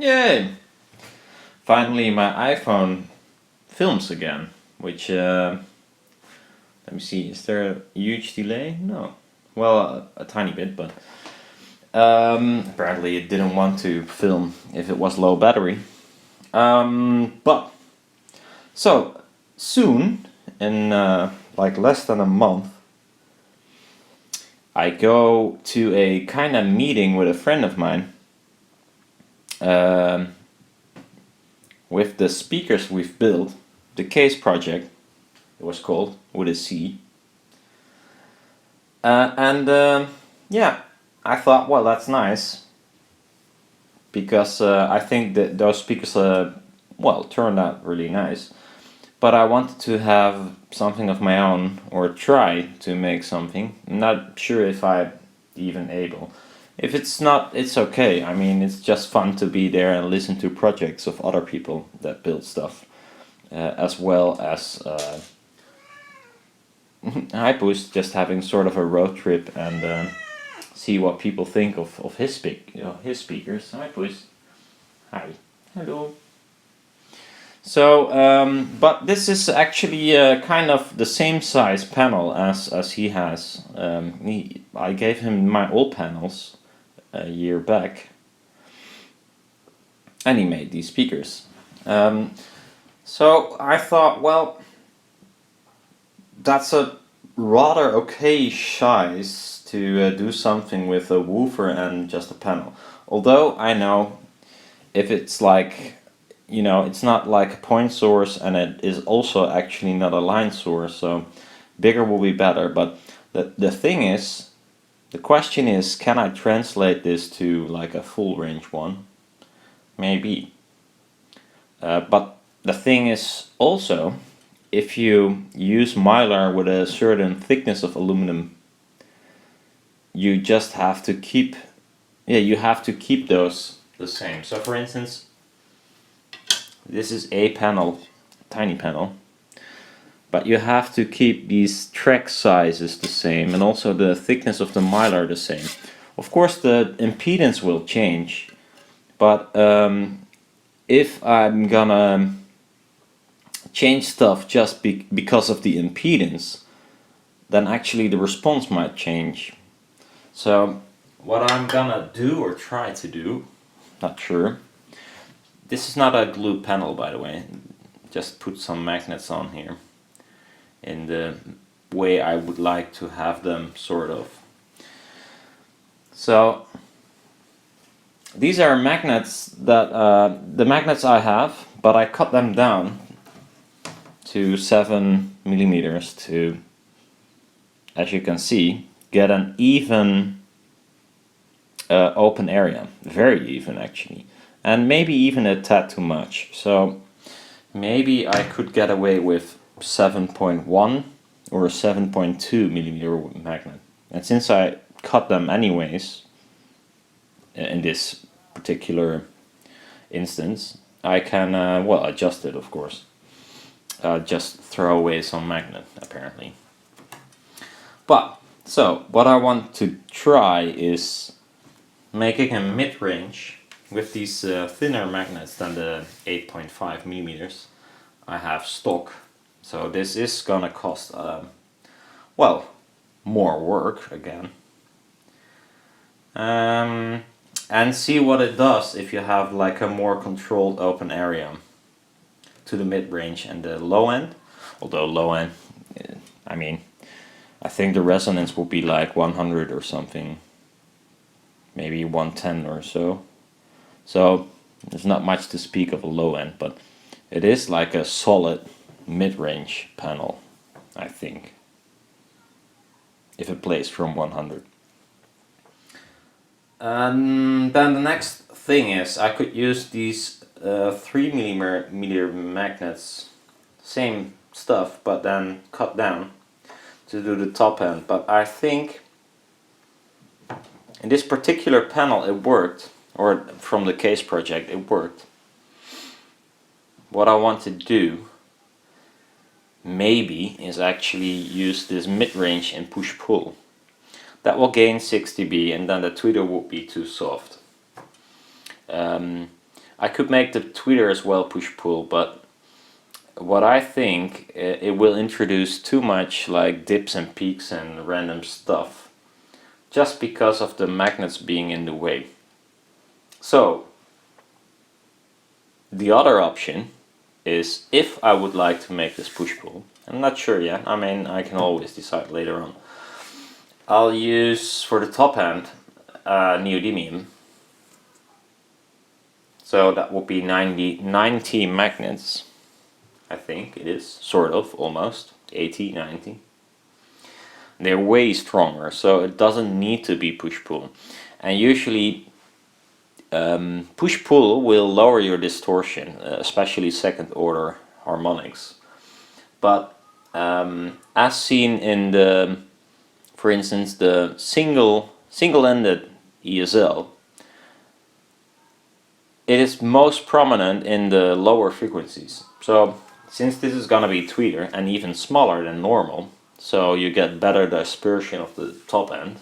Yay! Finally, my iPhone films again, which, let me see, is there a huge delay? No. Well, a tiny bit, but apparently it didn't want to film if it was low battery. But, so, soon, in like less than a month, I go to a kind of meeting with a friend of mine. With the speakers we've built, the Case project, it was called, with a C. Yeah, I thought, well, that's nice, because I think that those speakers, well, turned out really nice. But I wanted to have something of my own, or try to make something. I'm not sure if I'm even able. If it's not, it's okay. I mean, it's just fun to be there and listen to projects of other people that build stuff, as well as Hypus just having sort of a road trip and see what people think of his his speakers. Hypus, hi, hello. So, but this is actually kind of the same size panel as he has. I gave him my old panels a year back, and he made these speakers. So I thought, well, that's a rather okay size to do something with a woofer and just a panel. Although I know if it's like, you know, it's not like a point source, and it is also actually not a line source, so bigger will be better. But the thing is, the question is, can I translate this to like a full range one? Maybe. But the thing is also, if you use mylar with a certain thickness of aluminum, you just have to keep, you have to keep those the same. So for instance, this is a panel, tiny panel, but you have to keep these track sizes the same, and also the thickness of the mylar the same. Of course the impedance will change, but if I'm gonna change stuff just because of the impedance, then actually the response might change. So what I'm gonna do, or try to do, not sure. This is not a glue panel, by the way. Just put some magnets on here in the way I would like to have them, sort of. So these are magnets that the magnets I have, but I cut them down to 7 millimeters to, as you can see, get an even open area, very even actually, and maybe even a tad too much. So maybe I could get away with 7.1 or a 7.2 millimeter magnet. And since I cut them anyways, in this particular instance, I can, well, adjust it, of course. Just throw away some magnet, apparently. But, so, what I want to try is making a mid-range with these thinner magnets than the 8.5 millimeters I have stock. So this is gonna cost, well, more work again. And see what it does if you have like a more controlled open area to the mid-range and the low end. Although low end, I mean, I think the resonance will be like 100 or something, maybe 110 or so. So there's not much to speak of a low end, but it is like a solid mid-range panel, I think, if it plays from 100. And then the next thing is, I could use these 3 millimeter magnets, same stuff, but then cut down to do the top end. But I think in this particular panel it worked, or from the Case project it worked. What I want to do maybe is actually use this mid-range and push-pull. That will gain 6 dB, and then the tweeter will be too soft. I could make the tweeter as well push-pull, but what I think, it will introduce too much like dips and peaks and random stuff, just because of the magnets being in the way. So the other option is, if I would like to make this push-pull, I'm not sure yet, I mean I can always decide later on, I'll use for the top end neodymium. So that would be 90 magnets, I think it is, sort of, almost, 80, 90. They're way stronger, so it doesn't need to be push-pull. And usually push-pull will lower your distortion, especially second order harmonics. But as seen in the, for instance, the single-ended ESL, it is most prominent in the lower frequencies. So since this is gonna be tweeter and even smaller than normal, so you get better dispersion of the top end,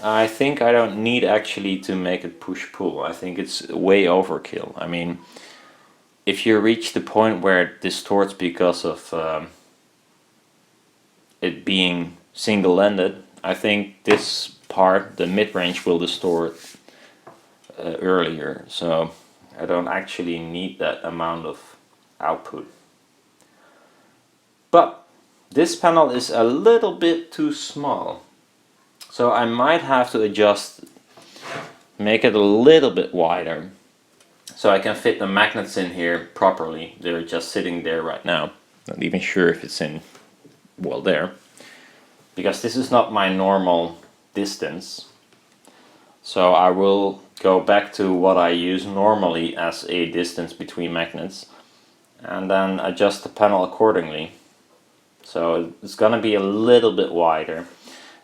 I think I don't need actually to make it push-pull. I think it's way overkill. I mean, if you reach the point where it distorts because of it being single-ended, I think this part, the mid-range, will distort earlier, so I don't actually need that amount of output. But this panel is a little bit too small, so I might have to adjust, make it a little bit wider, so I can fit the magnets in here properly. They're just sitting there right now, not even sure if it's in, well, there, because this is not my normal distance. So I will go back to what I use normally as a distance between magnets, and then adjust the panel accordingly. So it's gonna be a little bit wider,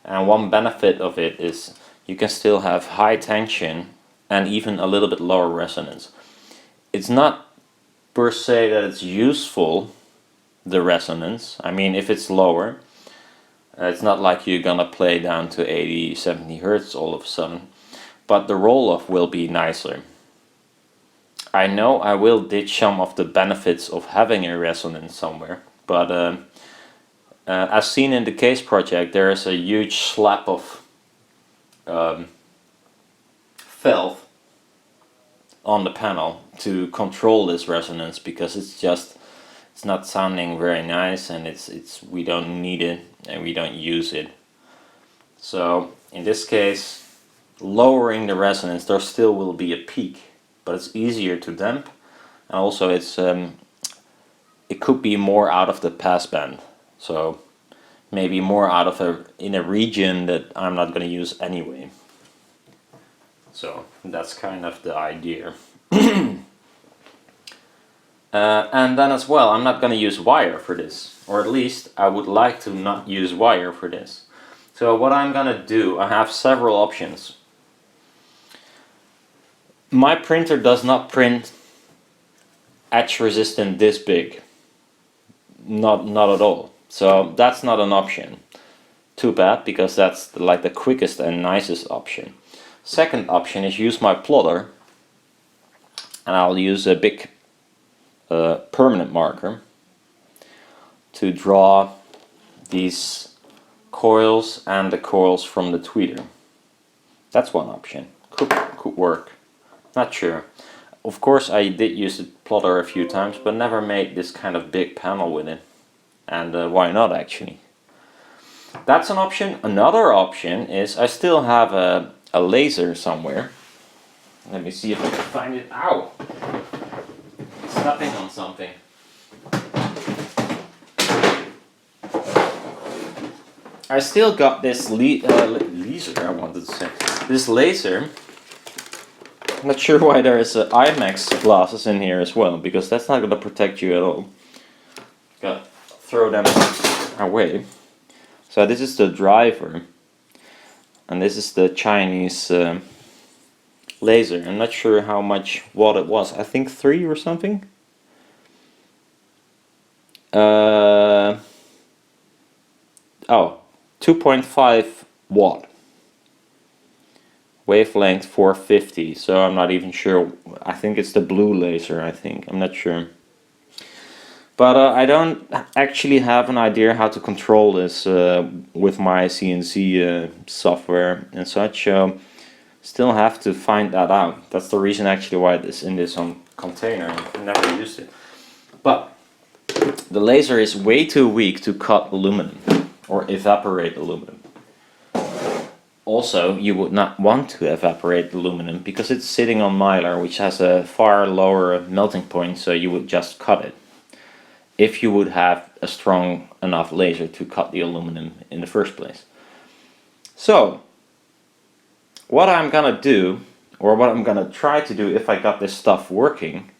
and one benefit of it is you can still have high tension and even a little bit lower resonance. It's not per se that it's useful, the resonance. I mean, if it's lower, it's not like you're gonna play down to 80, 70 Hertz all of a sudden, but the roll-off will be nicer. I know I will ditch some of the benefits of having a resonance somewhere, but as seen in the case project, there is a huge slab of felt on the panel to control this resonance, because it's not sounding very nice, and we don't need it and we don't use it. So in this case, lowering the resonance, there still will be a peak, but it's easier to damp, and also it's it could be more out of the passband, so maybe more out of in a region that I'm not going to use anyway. So that's kind of the idea. And then as well, I'm not going to use wire for this, or at least I would like to not use wire for this. So what I'm going to do, I have several options. My printer does not print etch resistant this big, not at all, so that's not an option. Too bad, because that's like the quickest and nicest option. Second option is use my plotter, and I'll use a big permanent marker to draw these coils and the coils from the tweeter. That's one option, could work. Not sure. Of course I did use the plotter a few times, but never made this kind of big panel with it. And why not, actually? That's an option. Another option is I still have a laser somewhere. Let me see if I can find it. Ow! Stepping on something. I still got this laser, I wanted to say. This laser. I'm not sure why there is IMAX glasses in here as well, because that's not going to protect you at all. Gotta throw them away. So this is the driver, and this is the Chinese laser. I'm not sure how much watt it was. I think 3 or something. Oh, 2.5 watt. wavelength 450, so I'm not even sure. I think it's the blue laser, I'm not sure. But I don't actually have an idea how to control this with my CNC software and such. Still have to find that out. That's the reason actually why it's in this container. I've never used it. But the laser is way too weak to cut aluminum or evaporate aluminum. Also, you would not want to evaporate aluminum because it's sitting on mylar, which has a far lower melting point, so you would just cut it if you would have a strong enough laser to cut the aluminum in the first place. So, what I'm gonna do, or what I'm gonna try to do if I got this stuff working,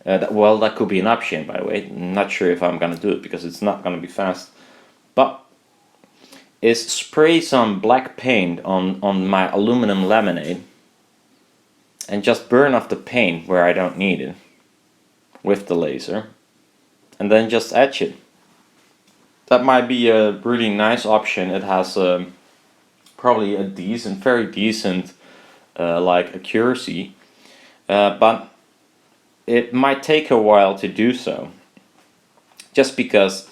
well, that could be an option, by the way. I'm not sure if I'm gonna do it because it's not gonna be fast, but is spray some black paint on my aluminum laminate and just burn off the paint where I don't need it with the laser, and then just etch it. That might be a really nice option. It has probably a decent, very decent like accuracy, but it might take a while to do so, just because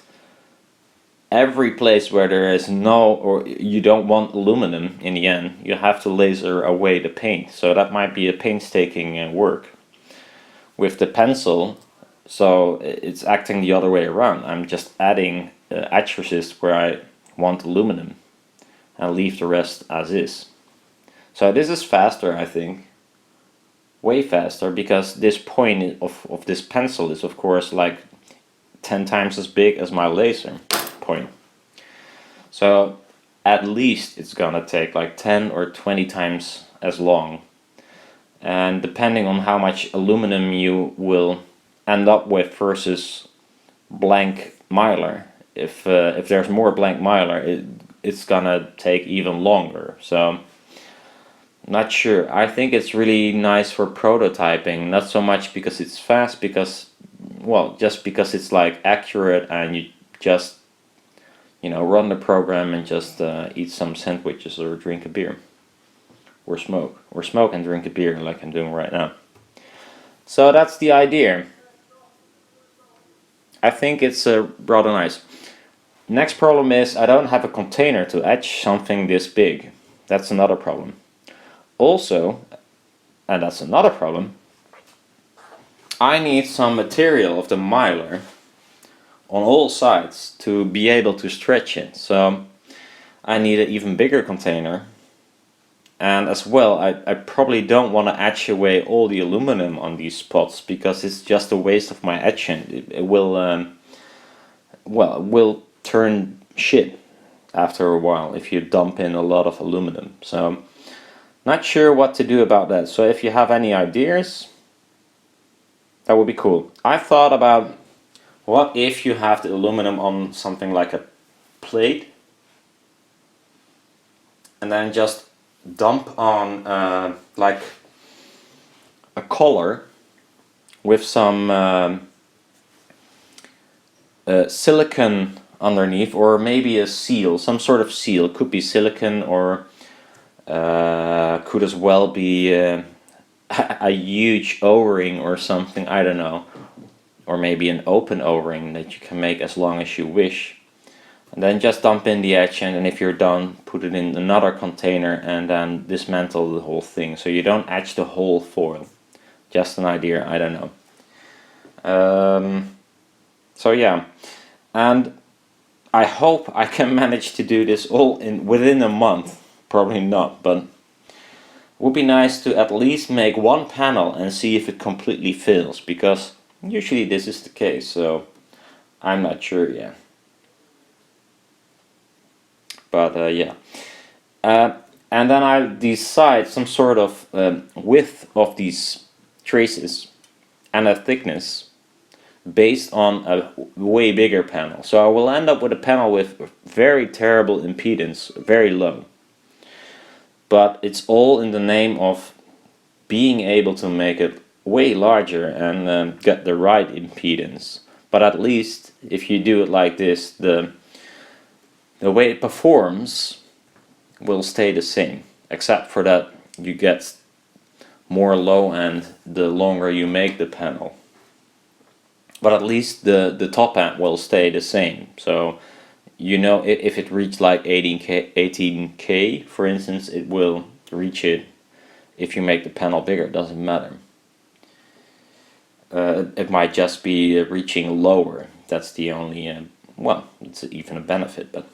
every place where there is no, or you don't want aluminum in the end, you have to laser away the paint. So that might be a painstaking work. With the pencil, so it's acting the other way around. I'm just adding etch resist where I want aluminum and leave the rest as is. So this is faster, I think. Way faster, because this point of this pencil is of course like 10 times as big as my laser point. So at least it's gonna take like 10 or 20 times as long. And depending on how much aluminum you will end up with versus blank mylar, if there's more blank mylar, it's gonna take even longer. So not sure. I think it's really nice for prototyping, not so much because it's fast, because, well, just because it's like accurate and you just, you know, run the program and just eat some sandwiches or drink a beer. Or smoke and drink a beer like I'm doing right now. So that's the idea. I think it's rather nice. Next problem is I don't have a container to etch something this big. That's another problem. Also, and that's another problem, I need some material of the mylar on all sides to be able to stretch it. So I need an even bigger container. And as well, I probably don't want to etch away all the aluminum on these spots, because it's just a waste of my etchant. It will, well, it will turn shit after a while if you dump in a lot of aluminum. So, not sure what to do about that. So if you have any ideas, that would be cool. I thought about, what if you have the aluminum on something like a plate, and then just dump on like a collar with some silicone underneath, or maybe a seal, some sort of seal. Could be silicone, or could as well be a huge O-ring or something, I don't know. Or maybe an open O-ring that you can make as long as you wish. And then just dump in the etchant, and if you're done, put it in another container and then dismantle the whole thing. So you don't etch the whole foil. Just an idea, I don't know. So yeah, and I hope I can manage to do this all within a month. Probably not, but it would be nice to at least make one panel and see if it completely fails, because usually this is the case, so I'm not sure yet. But yeah, and then I decide some sort of width of these traces and a thickness based on a way bigger panel. So I will end up with a panel with very terrible impedance, very low. But it's all in the name of being able to make it way larger and get the right impedance. But at least if you do it like this, the way it performs will stay the same. except for that you get more low end the longer you make the panel. But at least the top end will stay the same. So you know, if it reached like 18K for instance, it will reach it if you make the panel bigger. It doesn't matter. It might just be reaching lower. That's the only well, it's even a benefit. But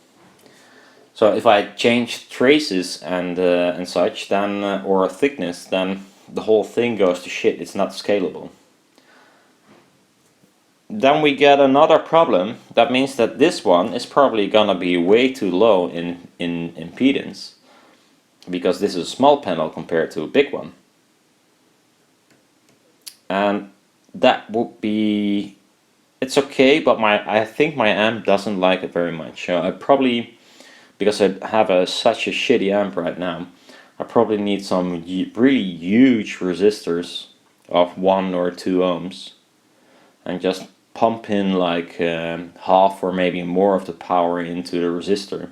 so if I change traces and such, then or thickness, then the whole thing goes to shit. It's not scalable. Then we get another problem. That means that this one is probably gonna be way too low in impedance, because this is a small panel compared to a big one. And that would be, it's okay, but I think my amp doesn't like it very much. So I probably, because I have such a shitty amp right now, I probably need some really huge resistors of 1 or 2 ohms and just pump in like half or maybe more of the power into the resistor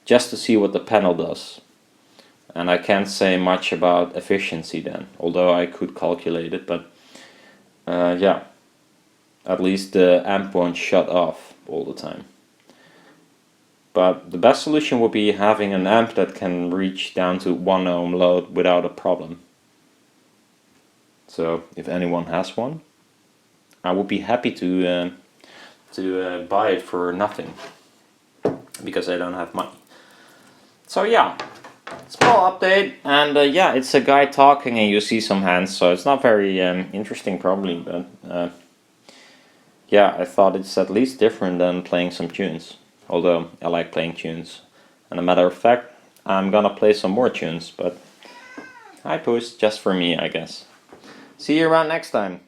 just to see what the panel does. And I can't say much about efficiency then, although I could calculate it, but yeah, at least the amp won't shut off all the time. But the best solution would be having an amp that can reach down to 1 ohm load without a problem. So if anyone has one, I would be happy to buy it for nothing, because I don't have money. So yeah, small update, and yeah, it's a guy talking and you see some hands, so it's not very interesting probably, but yeah, I thought it's at least different than playing some tunes, although I like playing tunes. And a matter of fact, I'm gonna play some more tunes, but I post just for me, I guess. See you around next time.